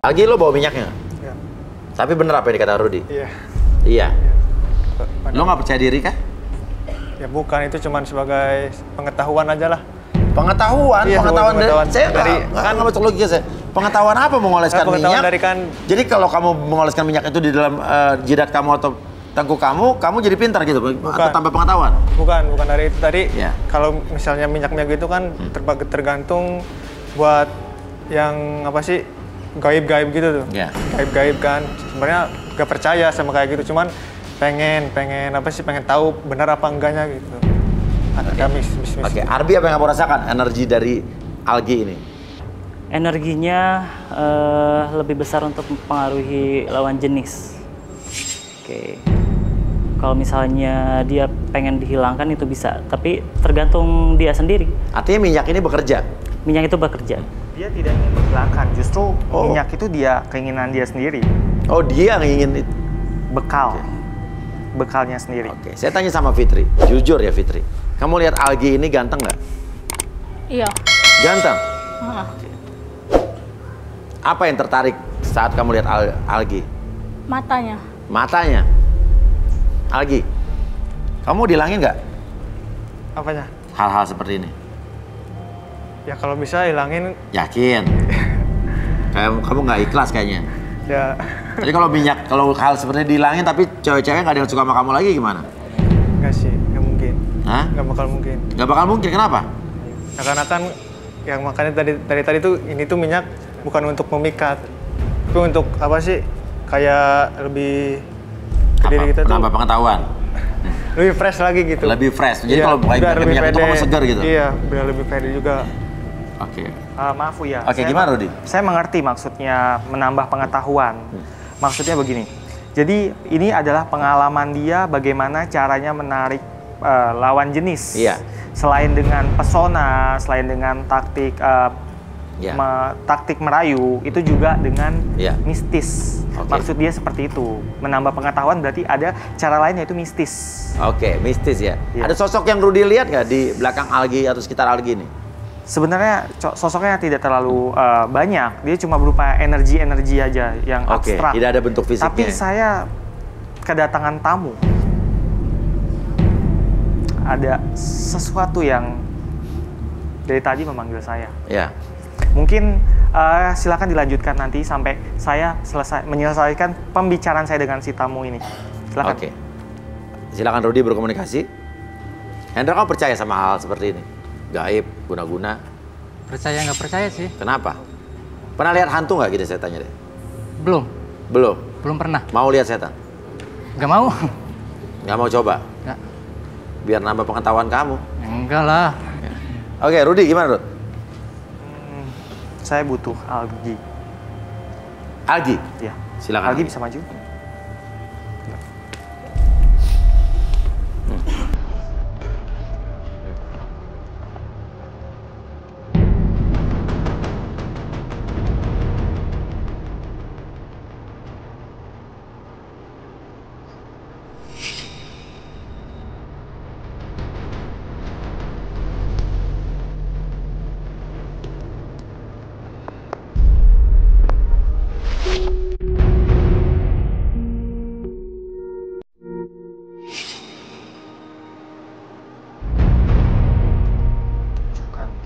Algi lo bawa minyaknya? Iya. Tapi bener apa yang dikata Rudy? Iya. Iya. Iya. Lo nggak percaya diri kah? Ya bukan, itu cuma sebagai pengetahuan aja lah. Pengetahuan, Iya, pengetahuan dari dari kan masuk logika saya. Pengetahuan apa mengoleskan pengetahuan minyak? dari kan. Jadi kalau kamu mengoleskan minyak itu di dalam jidat kamu atau tengkuk kamu jadi pintar gitu atau tambah pengetahuan? Bukan dari itu tadi. Ya. Kalau misalnya minyak-minyak itu kan tergantung buat yang apa sih gaib-gaib gitu tuh. Ya. Gaib-gaib kan. Sebenarnya gak percaya sama kayak gitu, cuman pengen tahu benar apa enggaknya gitu. Ada mis. Oke, Arbi apa yang kamu rasakan energi dari algi ini? Energinya lebih besar untuk mempengaruhi lawan jenis. Oke. Kalau misalnya dia pengen dihilangkan itu bisa, tapi tergantung dia sendiri. Artinya minyak ini bekerja? Minyak itu bekerja. Dia tidak ingin menghilangkan, justru minyak itu dia keinginan dia sendiri. Oh, dia ingin itu. Bekalnya sendiri. Oke, saya tanya sama Fitri, jujur ya Fitri. Kamu lihat algi ini ganteng nggak? Iya. Ganteng? Heeh. Apa yang tertarik saat kamu lihat algi? Matanya. Matanya? Algi, kamu dihilangin nggak Apanya? hal-hal seperti ini? Ya kalau bisa hilangin. Yakin? Kamu nggak ikhlas kayaknya. Ya. Jadi kalau hal seperti ini dihilangin tapi cewek-cewek nggak ada yang suka sama kamu lagi gimana? Enggak sih, nggak mungkin. Hah? Nggak bakal mungkin. Nggak bakal mungkin, kenapa? Nah, karena kan yang makanya dari tadi tuh ini tuh minyak bukan untuk memikat, tapi untuk apa sih? Kayak lebih ke diri kita tuh Penambah pengetahuan? lebih fresh lagi gitu. Lebih fresh, jadi Iya, kalau pakai biar lebih minyak itu pede. kamu segar gitu? Iya, biar lebih pede juga. Oke. Maaf ya. Oke, gimana Rudy? Saya mengerti maksudnya menambah pengetahuan. Maksudnya begini. Jadi ini adalah pengalaman dia bagaimana caranya menarik lawan jenis. Iya. Selain dengan pesona, selain dengan taktik Iya. taktik merayu, itu juga dengan Iya. mistis. Oke. Maksud dia seperti itu. Menambah pengetahuan berarti ada cara lain yaitu mistis. Oke, mistis ya. Iya. Ada sosok yang Rudy lihat nggak di belakang algi atau sekitar algi ini? Sebenarnya sosoknya tidak terlalu banyak, dia cuma berupa energi-energi aja yang Oke, abstrak. tidak ada bentuk fisiknya. Tapi saya kedatangan tamu, ada sesuatu yang dari tadi memanggil saya. Ya. Mungkin silakan dilanjutkan nanti sampai saya menyelesaikan pembicaraan saya dengan si tamu ini. Silakan. Oke. Silakan Rudy berkomunikasi. Hendra, kamu percaya sama hal seperti ini? Gaib, guna-guna. Percaya nggak percaya sih? Kenapa? Pernah lihat hantu nggak gitu saya tanya deh? Belum Belum? pernah. Mau lihat setan? Nggak mau. Nggak mau coba? Nggak. Biar nambah pengetahuan kamu. Enggak lah. Oke, Rudy gimana Rud? Saya butuh algi. Algi? Ya. Silakan. Algi bisa maju.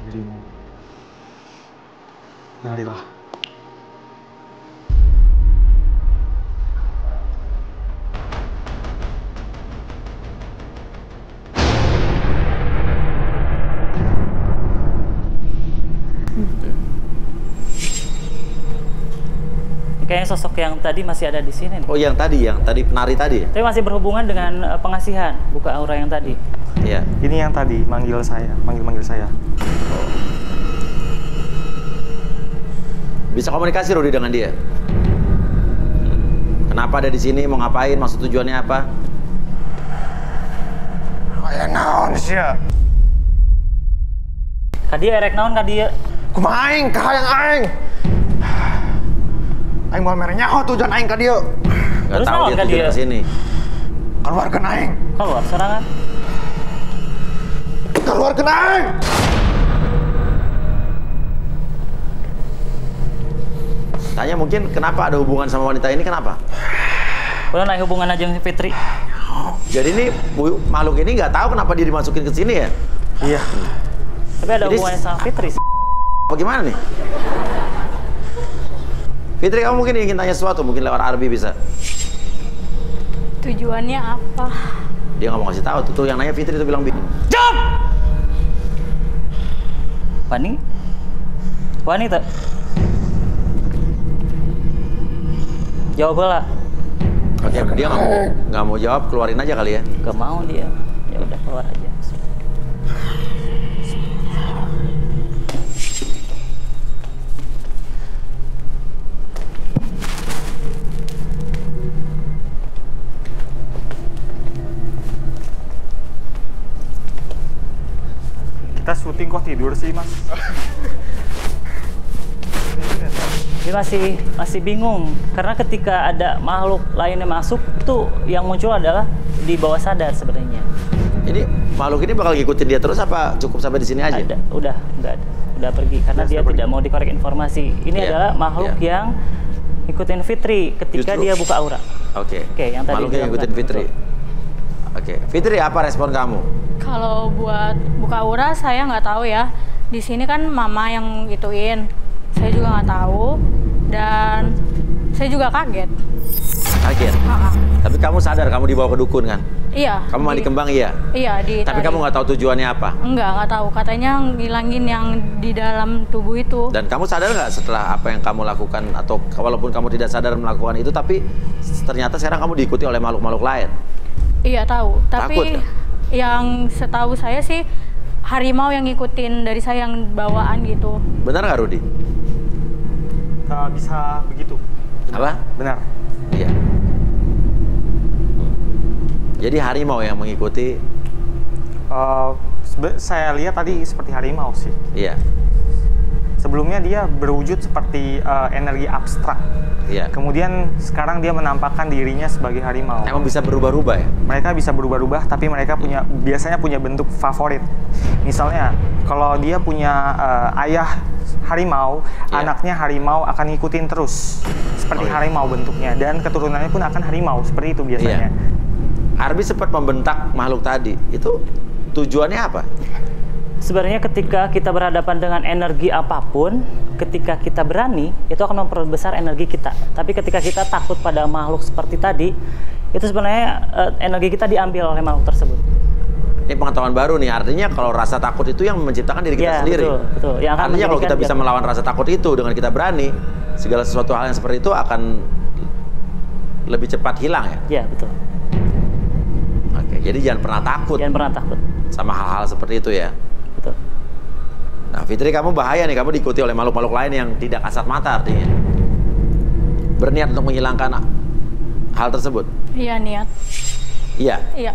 Dirimu. Marilah. Kayaknya sosok yang tadi masih ada di sini nih. Oh, yang tadi penari tadi ya? Tapi masih berhubungan dengan pengasihan, buka aura yang tadi. Iya. Ini yang tadi manggil saya. Bisa komunikasi Rudy dengan dia? Kenapa ada di sini? Mau ngapain? Maksud tujuannya apa? Kayak naon sih ya? Kadia erek naon kadia? Kumaha aing, kahayang aing. Aing mau mere nyaho tujuan aing ka dieu. Gak Terus tahu naon dia kan tujuan dia? ke sini. Keluarkeun aing. Keluar serangan. Keluarkeun aing. Tanya mungkin kenapa ada hubungan sama wanita ini, kenapa? Udah naik hubungan aja sama Fitri. Jadi ini makhluk ini nggak tahu kenapa dia dimasukin ke sini ya? Iya. Tapi ada Jadi, hubungannya sama Fitri sih. Bagaimana nih? Fitri, kamu mungkin ingin tanya sesuatu, mungkin lewat Arbi bisa. Tujuannya apa? Dia nggak mau kasih tahu. Tuh yang nanya Fitri itu bilang bingung. Wani? Wanita. Jawab lah. Oke, dia nggak mau jawab, keluarin aja kali ya. Gak mau dia. Ya udah keluar aja. Kita syuting kok tidur sih, Mas. Dia masih bingung karena ketika ada makhluk lain yang masuk tuh yang muncul adalah di bawah sadar sebenarnya. Ini makhluk ini bakal ngikutin dia terus apa cukup sampai di sini aja? Ada, udah nggak ada, udah pergi karena dia tidak mau dikorek informasi. Ini Iya, adalah makhluk iya. yang ikutin Fitri ketika Justru- dia buka aura. Oke. Oke, yang tadi Makhluk yang dilakukan, ngikutin Fitri. betul. Oke, Fitri apa respon kamu? Kalau buat buka aura saya nggak tahu ya. Di sini kan mama yang gituin. Saya juga nggak tahu dan saya juga kaget. Kaget. Tapi kamu sadar kamu dibawa ke dukun kan? Iya. Kamu mandi kembang iya? Iya di. Tapi kamu nggak tahu tujuannya apa? Nggak tahu. Katanya ngilangin yang di dalam tubuh itu. Dan kamu sadar nggak setelah apa yang kamu lakukan atau walaupun kamu tidak sadar melakukan itu, tapi ternyata sekarang kamu diikuti oleh makhluk-makhluk lain? Iya tahu. Tapi Takut nggak? yang setahu saya sih harimau yang ngikutin dari saya yang bawaan gitu. Benar nggak Rudi? Bisa begitu. Apa? Benar. Iya. Jadi harimau yang mengikuti. Saya lihat tadi seperti harimau sih. Iya. Sebelumnya dia berwujud seperti energi abstrak. Iya. Kemudian sekarang dia menampakkan dirinya sebagai harimau. Emang bisa berubah-ubah ya? Mereka bisa berubah-ubah, tapi mereka biasanya punya bentuk favorit. Misalnya, kalau dia punya ayah harimau, Iya. anaknya harimau akan ngikutin terus. Seperti Oh, iya. harimau bentuknya, dan keturunannya pun akan harimau, seperti itu biasanya. Arbi sempat membentak makhluk tadi. Itu tujuannya apa? Sebenarnya ketika kita berhadapan dengan energi apapun, ketika kita berani, itu akan memperbesar energi kita. Tapi ketika kita takut pada makhluk seperti tadi, itu sebenarnya energi kita diambil oleh makhluk tersebut. Ini pengetahuan baru nih, artinya kalau rasa takut itu yang menciptakan diri kita Ya, sendiri. betul, betul. Yang akan Artinya kalau kita menjadikan bisa melawan rasa takut itu dengan kita berani, segala sesuatu hal yang seperti itu akan lebih cepat hilang ya? Ya, betul. Oke, jadi jangan pernah takut Jangan pernah takut. sama hal-hal seperti itu ya. Betul. Nah, Fitri, kamu bahaya nih, kamu diikuti oleh makhluk-makhluk lain yang tidak kasat mata artinya. Berniat untuk menghilangkan hal tersebut. Iya niat. Iya, Iya.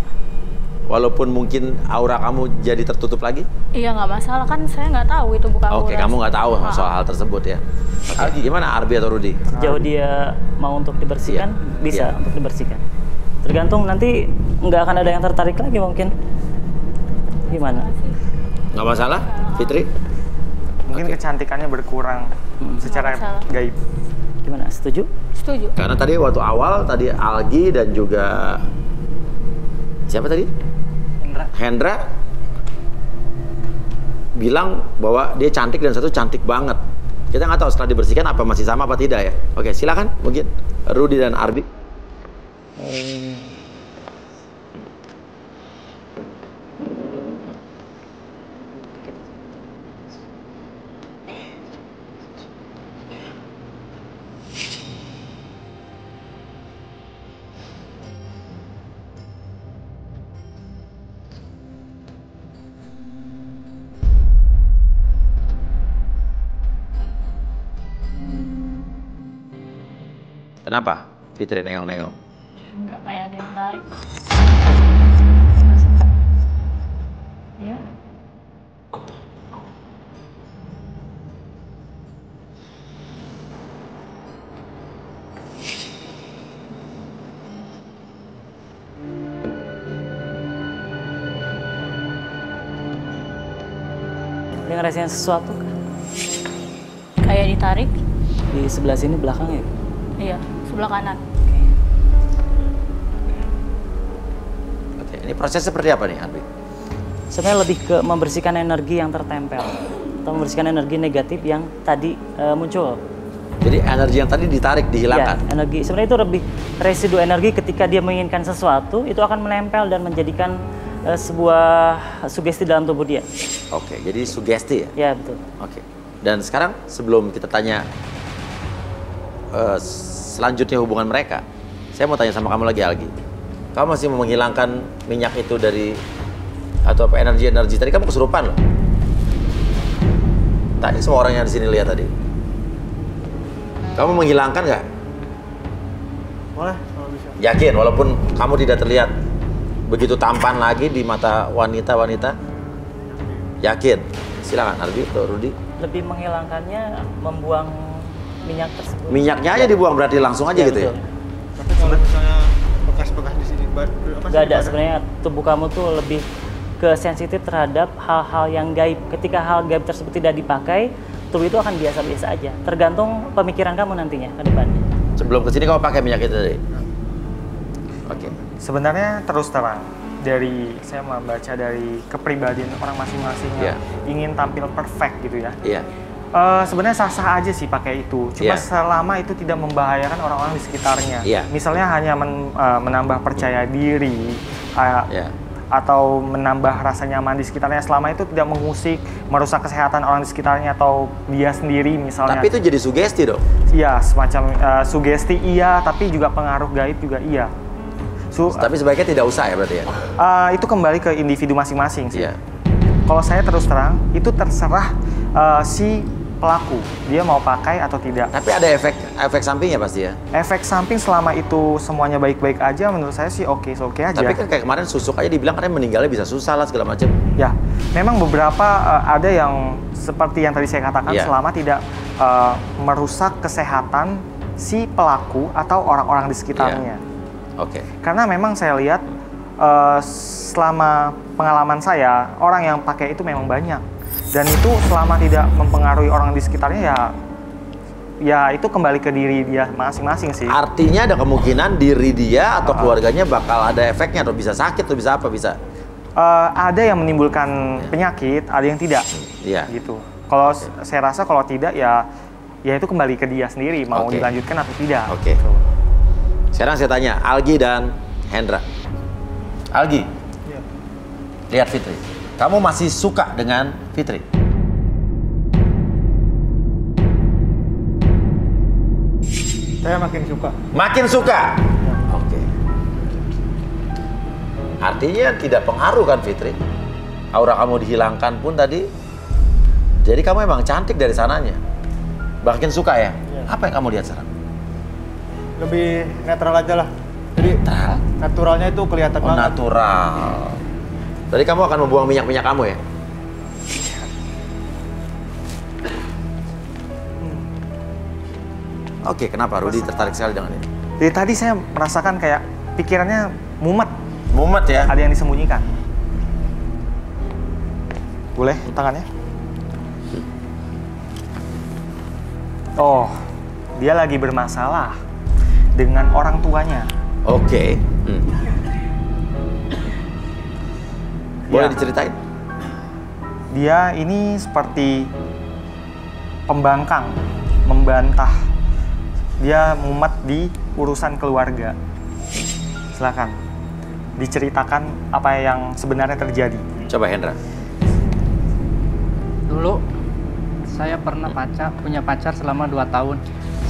walaupun mungkin aura kamu jadi tertutup lagi. Iya nggak masalah kan saya nggak tahu itu buka aura. Oke, kamu nggak tahu Maaf. soal hal tersebut ya. Oke, gimana Arbi atau Rudi? Sejauh dia mau untuk dibersihkan, Iya. bisa Iya. untuk dibersihkan. Tergantung nanti nggak akan ada yang tertarik lagi mungkin. Gimana? Nggak masalah, Fitri? Mungkin kecantikannya berkurang secara Nggak masalah. gaib. Gimana? Setuju? Setuju. Karena tadi waktu awal tadi Algi dan juga siapa tadi? Hendra bilang bahwa dia cantik dan satu cantik banget. Kita nggak tahu setelah dibersihkan apa masih sama apa tidak ya. Oke, silakan mungkin Rudi dan Arbi. Kenapa? Fitri nengok-nengok. Nggak kayak ada yang tarik. Ya. Dia ngerasain sesuatu kan? Kayak ditarik. Di sebelah sini belakang ya? Iya, sebelah kanan. Oke, ini proses seperti apa nih, Arbi? Sebenarnya lebih ke membersihkan energi yang tertempel atau membersihkan energi negatif yang tadi muncul. Jadi energi yang tadi ditarik, dihilangkan? Ya, energi. Sebenarnya itu lebih residu energi ketika dia menginginkan sesuatu, itu akan menempel dan menjadikan sebuah sugesti dalam tubuh dia. Oke, jadi sugesti ya? Ya, betul. Oke. Dan sekarang sebelum kita tanya selanjutnya hubungan mereka, saya mau tanya sama kamu lagi, Algi. Kamu masih mau menghilangkan minyak itu dari, atau apa, energi-energi tadi? Kamu kesurupan loh. Tadi semua orang yang di sini lihat tadi. Kamu menghilangkan nggak? Boleh, kalau bisa. Yakin, walaupun kamu tidak terlihat begitu tampan lagi di mata wanita-wanita? Yakin? Silakan, Arbi atau Rudi. Lebih menghilangkannya, membuang minyak tersebut. Minyaknya aja dibuang, berarti langsung aja Ya, gitu ya? betul. Tapi kalau misalnya bekas-bekas di sini, Gak ada, sebenarnya tubuh kamu tuh lebih ke sensitif terhadap hal-hal yang gaib. Ketika hal gaib tersebut tidak dipakai, tubuh itu akan biasa-biasa aja. Tergantung pemikiran kamu nantinya ke depannya. Sebelum kesini kamu pakai minyak itu tadi? Oke. Sebenarnya terus terang, dari saya membaca dari kepribadian orang masing-masing yang ingin tampil perfect gitu ya. Iya. Sebenarnya sah-sah aja sih pakai itu, cuma selama itu tidak membahayakan orang-orang di sekitarnya. Misalnya hanya menambah percaya diri, atau menambah rasa nyaman di sekitarnya, selama itu tidak mengusik, merusak kesehatan orang di sekitarnya atau dia sendiri misalnya. Tapi itu jadi sugesti dong? Iya, semacam sugesti iya, tapi juga pengaruh gaib juga iya. Tapi sebaiknya tidak usah ya berarti ya? Itu kembali ke individu masing-masing sih. Iya. Kalau saya terus terang, itu terserah si pelaku, dia mau pakai atau tidak. Tapi ada efek sampingnya pasti ya? Efek samping selama itu semuanya baik-baik aja, menurut saya sih oke aja. Tapi kan kayak kemarin susuk aja dibilang katanya meninggalnya bisa susah lah segala macam. Ya, memang beberapa ada yang seperti yang tadi saya katakan, selama tidak merusak kesehatan si pelaku atau orang-orang di sekitarnya. Oke. Karena memang saya lihat selama pengalaman saya, orang yang pakai itu memang banyak. Dan itu selama tidak mempengaruhi orang di sekitarnya, ya itu kembali ke diri dia masing-masing sih. Artinya ada kemungkinan diri dia atau keluarganya bakal ada efeknya, atau bisa sakit, atau bisa apa, bisa? Ada yang menimbulkan penyakit, ada yang tidak. Iya. Gitu. Kalau saya rasa kalau tidak, ya itu kembali ke dia sendiri, mau dilanjutkan atau tidak. Oke. Sekarang saya tanya, Algi dan Hendra. Algi, lihat Fitri. Kamu masih suka dengan Fitri? Saya makin suka. Makin suka? Oke. Artinya tidak pengaruh kan Fitri? Aura kamu dihilangkan pun tadi. Jadi kamu emang cantik dari sananya. Makin suka ya? Apa yang kamu lihat sekarang? Lebih netral aja lah. Jadi naturalnya itu kelihatan banget. Natural. Jadi kamu akan membuang minyak-minyak kamu ya? Oke, kenapa Rudi tertarik sekali dengan ini? Dari tadi saya merasakan kayak pikirannya mumet. Mumet ya? Ada yang disembunyikan. Boleh tangannya? Oh, dia lagi bermasalah dengan orang tuanya. Oke. Boleh diceritain? Dia ini seperti pembangkang, membantah. Dia mumet di urusan keluarga. Silakan diceritakan apa yang sebenarnya terjadi. Coba Hendra. Dulu saya pernah punya pacar selama 2 tahun.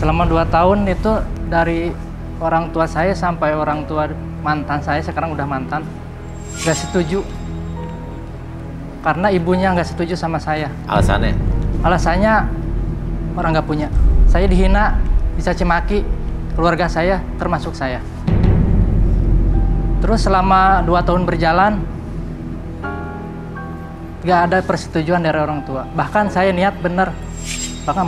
Selama 2 tahun itu dari orang tua saya sampai orang tua mantan saya, sekarang udah mantan, gak setuju. Karena ibunya nggak setuju sama saya. Alasannya? Alasannya orang nggak punya. Saya dihina, dicaci maki, keluarga saya termasuk saya. Terus selama 2 tahun berjalan, nggak ada persetujuan dari orang tua. Bahkan saya niat bener, bahkan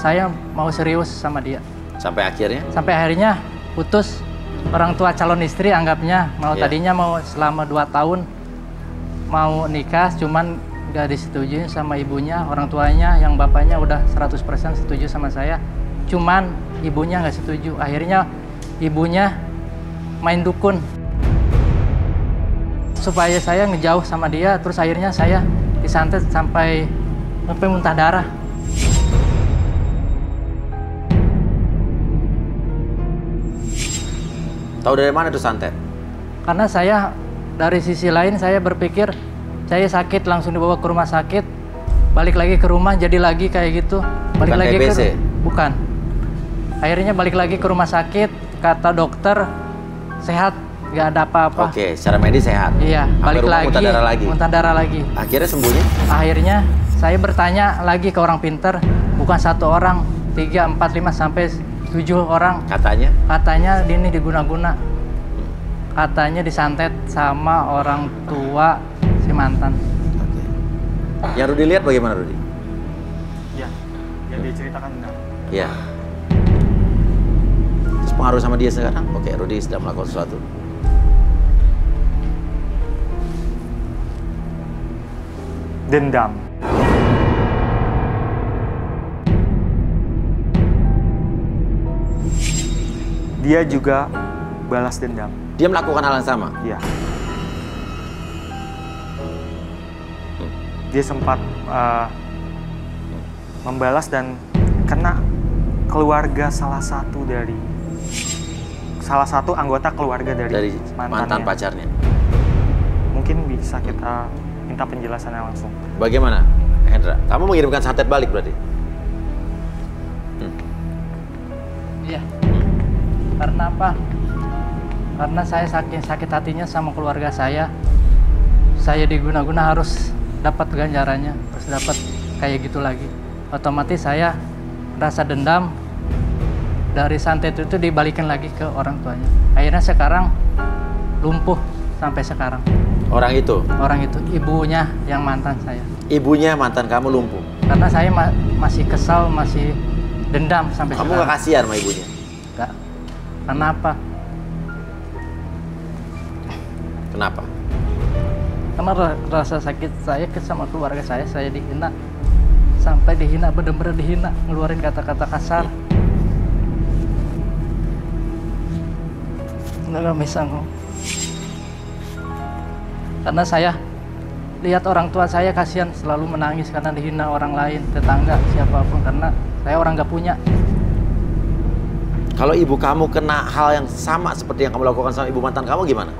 saya mau serius sama dia. Sampai akhirnya? Sampai akhirnya putus. Orang tua calon istri anggapnya tadinya mau selama 2 tahun mau nikah, cuman gak disetujui sama ibunya, orang tuanya yang bapaknya udah 100% setuju sama saya, cuman ibunya nggak setuju. Akhirnya ibunya main dukun supaya saya ngejauh sama dia, terus akhirnya saya disantet sampai muntah darah. Tahu dari mana itu santet? Karena saya dari sisi lain saya berpikir saya sakit langsung dibawa ke rumah sakit, balik lagi ke rumah jadi lagi kayak gitu. Balik Bukan lagi TBC? Bukan. Akhirnya balik lagi ke rumah sakit, kata dokter sehat, nggak ada apa-apa. Oke, secara medis sehat. Iya, balik lagi. Muntah darah lagi. Akhirnya sembuhnya? Akhirnya saya bertanya lagi ke orang pinter, bukan 1 orang, 3, 4, 5 sampai 7 orang. Katanya? Katanya ini diguna-guna. Katanya disantet sama orang tua si mantan. Oke. Yang Rudi lihat bagaimana, Rudi? Ya, yang dia ceritakan benar. Ya. Terus pengaruh sama dia sekarang? Oke, Rudi sedang melakukan sesuatu. Dendam. Dia juga balas dendam. Dia melakukan hal yang sama? Iya. Dia sempat membalas dan kena keluarga salah satu anggota keluarga dari mantan pacarnya. Mungkin bisa kita minta penjelasannya langsung. Bagaimana, Hendra? Kamu mengirimkan santet balik berarti? Iya. Karena apa? Karena saya sakit hatinya sama keluarga saya. Saya diguna-guna harus dapat ganjarannya, harus dapat kayak gitu lagi. Otomatis saya rasa dendam dari santet itu dibalikin lagi ke orang tuanya. Akhirnya sekarang lumpuh sampai sekarang. Orang itu? Orang itu, ibunya yang mantan saya. Ibunya mantan kamu lumpuh? Karena saya masih kesal, masih dendam sampai kamu sekarang. Kamu gak kasihan sama ibunya? Enggak. Kenapa? Kenapa? Karena rasa sakit saya sama keluarga saya dihina. Sampai dihina, bener-bener dihina, ngeluarin kata-kata kasar. Nggak bisa ngomong. Karena saya lihat orang tua saya kasihan, selalu menangis karena dihina orang lain, tetangga, siapapun, karena saya orang nggak punya. Kalau ibu kamu kena hal yang sama seperti yang kamu lakukan sama ibu mantan kamu gimana?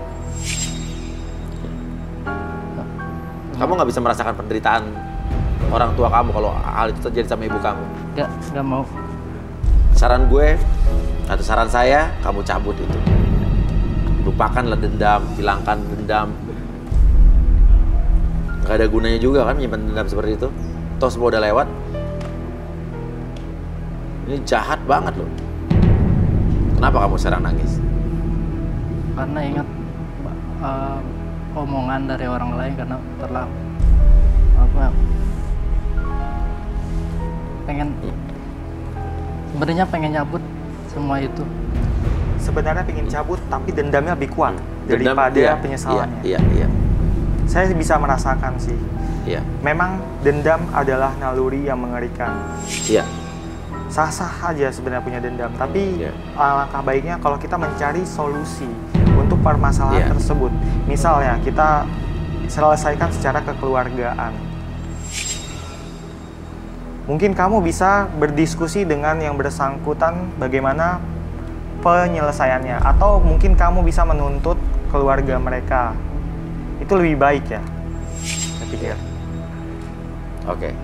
Kamu nggak bisa merasakan penderitaan orang tua kamu kalau hal itu terjadi sama ibu kamu? Nggak mau. Saran gue, atau saran saya, kamu cabut itu. Lupakanlah dendam, hilangkan dendam. Gak ada gunanya juga kan menyimpan dendam seperti itu. Toh semua udah lewat. Ini jahat banget loh. Kenapa kamu sekarang nangis? Karena ingat omongan dari orang lain, karena terlalu sebenarnya pengen cabut semua itu. Sebenarnya pengen cabut tapi dendamnya lebih kuat daripada penyesalannya. Iya. Saya bisa merasakan sih. Iya. Memang dendam adalah naluri yang mengerikan. Iya. Sah-sah aja sebenarnya punya dendam, tapi alangkah baiknya kalau kita mencari solusi untuk permasalahan tersebut. Misalnya kita selesaikan secara kekeluargaan. Mungkin kamu bisa berdiskusi dengan yang bersangkutan bagaimana penyelesaiannya, atau mungkin kamu bisa menuntut keluarga mereka. Itu lebih baik ya, saya pikir. Oke.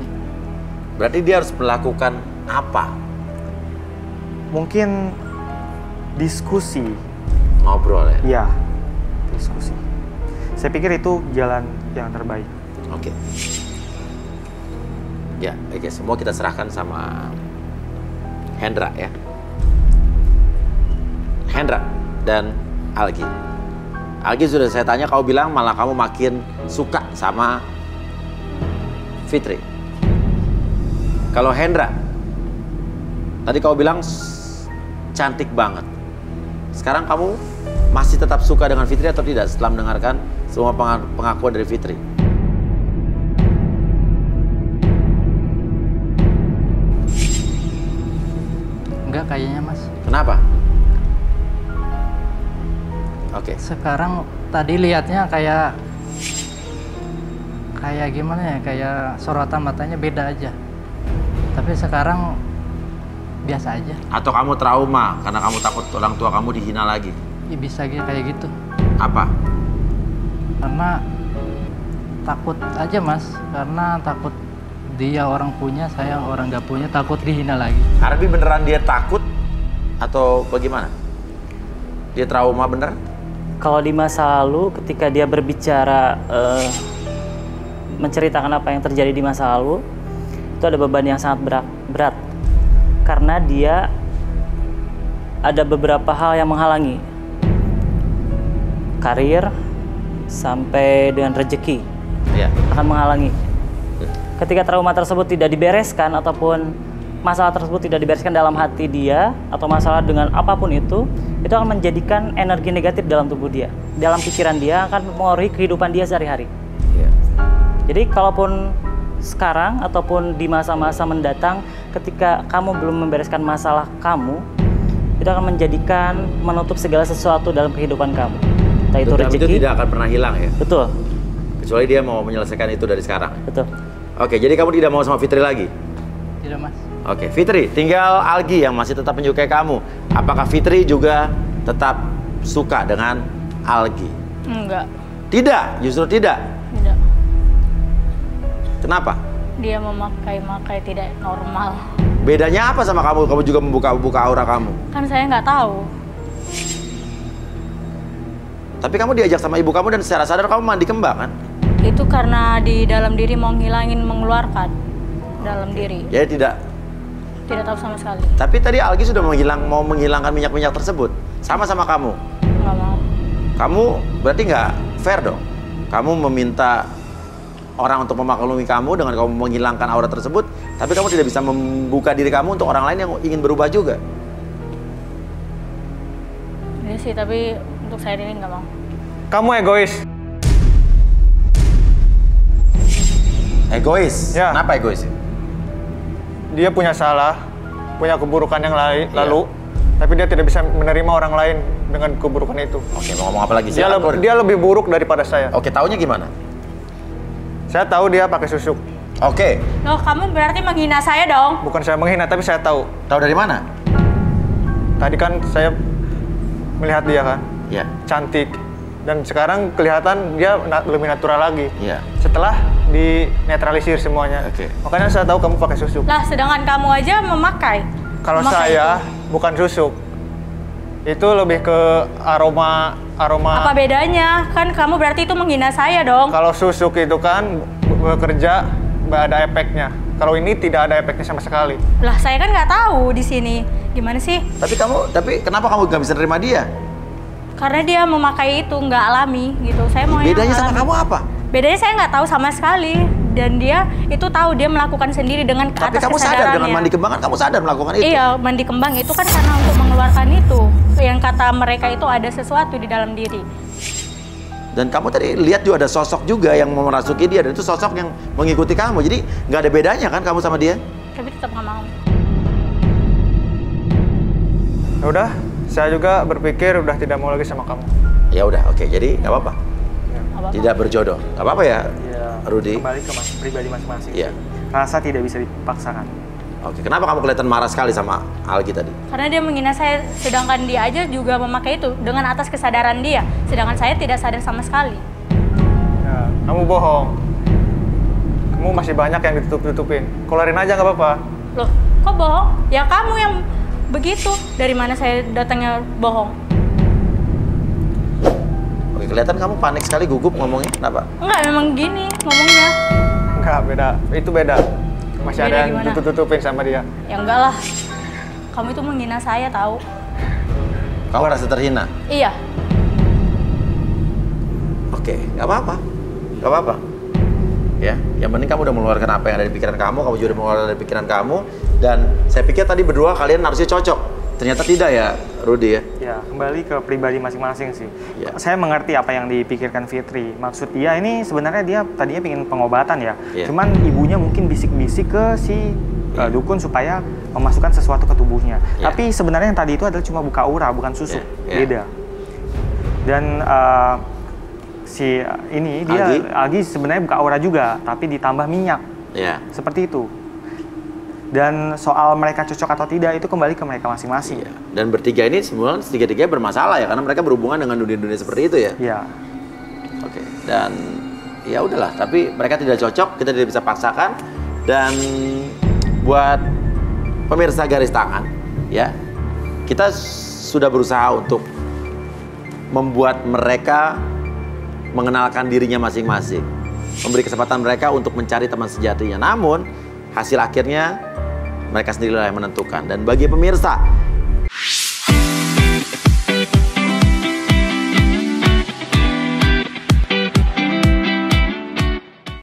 Berarti dia harus melakukan apa? Mungkin diskusi. Ngobrol ya? Iya, diskusi. Saya pikir itu jalan yang terbaik. Oke. Ya, oke. Semua kita serahkan sama Hendra ya. Hendra dan Algi. Algi sudah saya tanya, kau bilang malah kamu makin suka sama Fitri. Kalau Hendra, tadi kau bilang cantik banget. Sekarang kamu masih tetap suka dengan Fitri atau tidak setelah mendengarkan semua pengakuan dari Fitri? Enggak kayaknya Mas. Kenapa? Oke. Sekarang tadi lihatnya kayak gimana ya, kayak sorotan matanya beda aja. Tapi sekarang biasa aja. Atau kamu trauma karena kamu takut orang tua kamu dihina lagi? Ya, bisa kayak gitu. Apa? Karena takut aja Mas, karena takut dia orang punya, saya orang gak punya, takut dihina lagi. Arbi beneran dia takut atau bagaimana? Dia trauma bener? Kalau di masa lalu ketika dia berbicara menceritakan apa yang terjadi di masa lalu, itu ada beban yang sangat berat karena dia ada beberapa hal yang menghalangi karir sampai dengan rezeki akan menghalangi. Ketika trauma tersebut tidak dibereskan ataupun masalah tersebut tidak dibereskan dalam hati dia atau masalah dengan apapun itu akan menjadikan energi negatif dalam tubuh dia, dalam pikiran dia, akan mempengaruhi kehidupan dia sehari-hari. Jadi kalaupun sekarang ataupun di masa-masa mendatang, ketika kamu belum membereskan masalah kamu, itu akan menjadikan menutup segala sesuatu dalam kehidupan kamu. Entah itu rezeki. Itu tidak akan pernah hilang ya? Betul. Kecuali dia mau menyelesaikan itu dari sekarang. Betul. Oke, jadi kamu tidak mau sama Fitri lagi? Tidak Mas. Oke, Fitri, tinggal Algi yang masih tetap menyukai kamu. Apakah Fitri juga tetap suka dengan Algi? Enggak. Tidak, justru tidak. Tidak. Kenapa? Dia memakai tidak normal. Bedanya apa sama kamu? Kamu juga membuka aura kamu. Kan saya nggak tahu. Tapi kamu diajak sama ibu kamu dan secara sadar kamu mandi kembang kan? Itu karena di dalam diri mau ngilangin, mengeluarkan dalam diri. Jadi tidak tahu sama sekali. Tapi tadi Algi sudah mau menghilangkan minyak-minyak tersebut. Sama-sama kamu. Nggak mau. Kamu berarti nggak fair dong. Kamu meminta orang untuk memaklumi kamu dengan kamu menghilangkan aura tersebut, tapi kamu tidak bisa membuka diri kamu untuk orang lain yang ingin berubah juga. Iya sih, tapi untuk saya ini nggak mau. Kamu egois. Egois? Ya. Kenapa egois? Dia punya salah, punya keburukan yang lalu, tapi dia tidak bisa menerima orang lain dengan keburukan itu. Oke, mau ngomong apa lagi sih? Dia lebih buruk daripada saya. Oke, taunya gimana? Saya tahu dia pakai susuk. Oke. Loh, kamu berarti menghina saya dong? Bukan saya menghina, tapi saya tahu. Tahu dari mana? Tadi kan saya melihat dia kan, cantik. Dan sekarang kelihatan dia lebih natural lagi. Setelah dinetralisir semuanya. Makanya saya tahu kamu pakai susuk. Lah, sedangkan kamu aja memakai. Kalau saya bukan susuk. Itu lebih ke aroma. Apa bedanya? Kan kamu berarti itu menghina saya dong. Kalau susuk itu kan bekerja ada efeknya. Kalau ini tidak ada efeknya sama sekali. Lah, saya kan nggak tahu di sini. Gimana sih? Tapi kenapa kamu nggak bisa terima dia? Karena dia memakai itu nggak alami gitu. Saya mau bedanya sama kamu apa? Bedanya saya nggak tahu sama sekali. Dan dia itu tahu, dia melakukan sendiri dengan atas kesadarannya. Tapi kamu sadar dengan mandi kembang kan kamu sadar melakukan itu? Iya, mandi kembang itu kan karena untuk mengeluarkan itu. Yang kata mereka itu ada sesuatu di dalam diri. Dan kamu tadi lihat juga ada sosok juga yang mau merasuki dia. Dan itu sosok yang mengikuti kamu. Jadi nggak ada bedanya kan kamu sama dia? Tapi tetap nggak mau. Ya udah, saya juga berpikir udah tidak mau lagi sama kamu. Ya udah, oke. Jadi nggak apa-apa. Tidak berjodoh, nggak apa-apa ya, Rudy? Kembali ke pribadi masing-masing. Iya. Rasa tidak bisa dipaksakan. Oke, kenapa kamu kelihatan marah sekali sama Algi tadi? Karena dia menghina saya, sedangkan dia aja juga memakai itu dengan atas kesadaran dia. Sedangkan saya tidak sadar sama sekali. Ya, kamu bohong. Kamu masih banyak yang ditutup-tutupin. Keluarin aja nggak apa-apa. Loh, kok bohong? Ya kamu yang begitu. Dari mana saya datangnya bohong? Kelihatan kamu panik sekali, gugup ngomongnya, kenapa? Enggak, memang gini ngomongnya. Enggak, beda. Itu beda. Masih beda ada yang tutup-tutupin sama dia. Ya enggak lah. Kamu itu menghina saya, tahu. Kamu merasa terhina? Iya. Oke, nggak apa-apa. Nggak apa-apa. Ya, yang penting kamu udah mengeluarkan apa yang ada di pikiran kamu juga udah mengeluarkan dari pikiran kamu. Dan saya pikir tadi berdua kalian harusnya cocok. Ternyata tidak ya, Rudy ya? Ya, kembali ke pribadi masing-masing sih. Ya. Saya mengerti apa yang dipikirkan Fitri. Maksud dia ini sebenarnya dia tadinya pengen pengobatan ya. Cuman ibunya mungkin bisik-bisik ke si dukun supaya memasukkan sesuatu ke tubuhnya. Tapi sebenarnya yang tadi itu adalah cuma buka aura, bukan susuk, beda. Dan Algi sebenarnya buka aura juga, tapi ditambah minyak, seperti itu. Dan soal mereka cocok atau tidak itu kembali ke mereka masing-masing. Dan bertiga ini semua tiga-tiga bermasalah ya, karena mereka berhubungan dengan dunia-dunia seperti itu ya. Iya. Oke. Dan ya udahlah, tapi mereka tidak cocok, kita tidak bisa paksakan. Dan buat pemirsa garis tangan, ya, kita sudah berusaha untuk membuat mereka mengenalkan dirinya masing-masing, memberi kesempatan mereka untuk mencari teman sejatinya. Namun hasil akhirnya mereka sendirilah yang menentukan. Dan bagi pemirsa